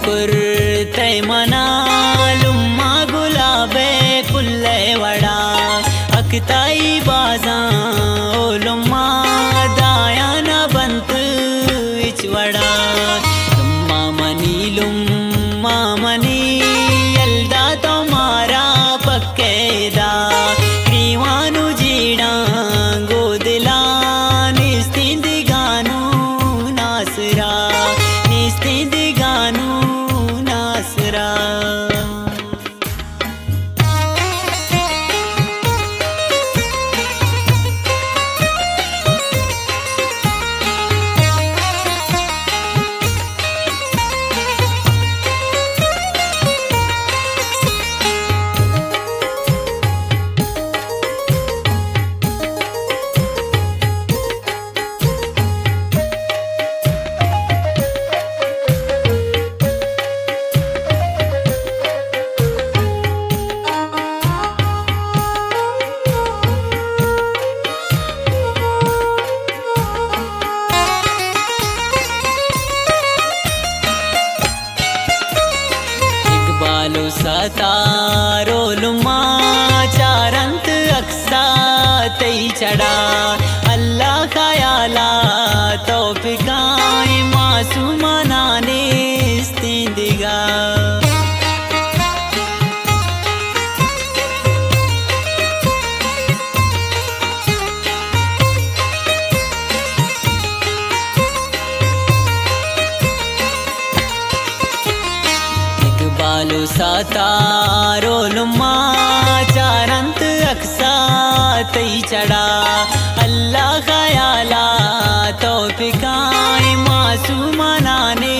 शुक्र तय मनालुम्मा गुलाबे पुल्ले वड़ा अकताई बाजा ओलुम्मा दाया न बंत इचवड़ा लुम्मा मनी यल्दा तुम्हारा पक्केदा क्रीवानु जीड़ा गोदला निस्तिंदिगानु नासरा निस्तिंदिगानु नासरा बालो सतारो लुम्मा चारंत अक्सा तई चढ़ा अल्लाह खयाला तौफिकाए मासूमा नाने इस्तिंदिगा बालो सतारो लुम्मा चारंत अक्सा तई चढ़ा अल्लाह खयाला तौफिकाए मासूमा नाने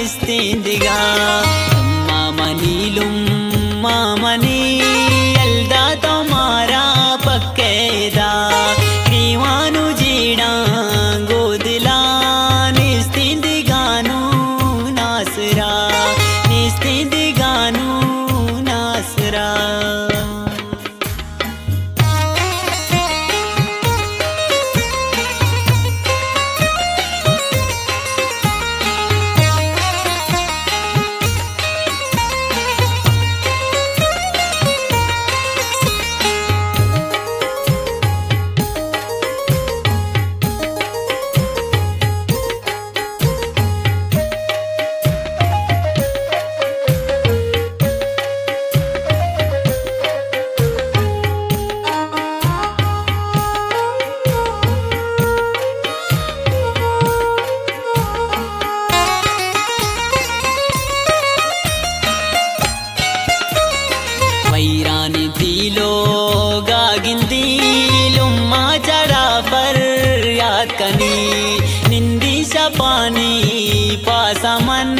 इस्तिंदिगा लुम्मा मनी यल्दा तुम्हारा पक्केदा क्रीवानु जीड़ा गोदला निस्तिंदिगानु नासरा निस्तिंदिगानु नासरा वैरानी दिलो गागिंदी लुम्मा चढ़ा पर याद कनी निंदी शपानी पासा मन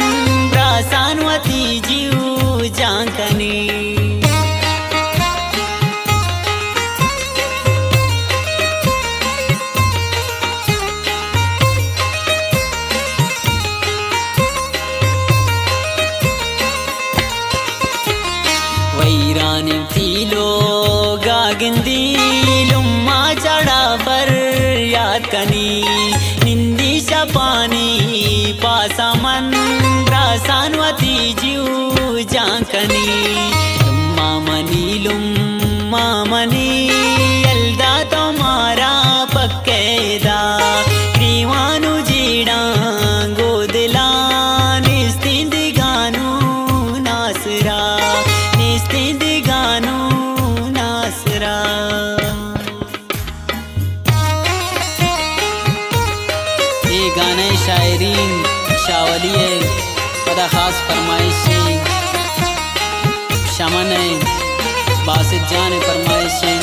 ब्रासानवती जीव जांकनी वैरानी थीलो गागिंदी लुम्मा चढ़ा पर याद कनी निंदी शपानी पासा मन ब्रासानवती जीव जांकनी लुम्मा मनी यल्दा तुम्हारा पक्केदा क्रीवानु जीड़ा गोदला निस्तिंदिगानु नासरा निस्तिंदिगानु नासरा ये गाने शायरीन शावलिए पदा खास फरमाइशी शमन बासित जान फरमाइशी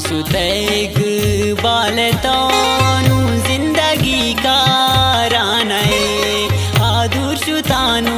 शुतैग बाले तानु जिंदगी का रानए आदुर शुतानु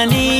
मनी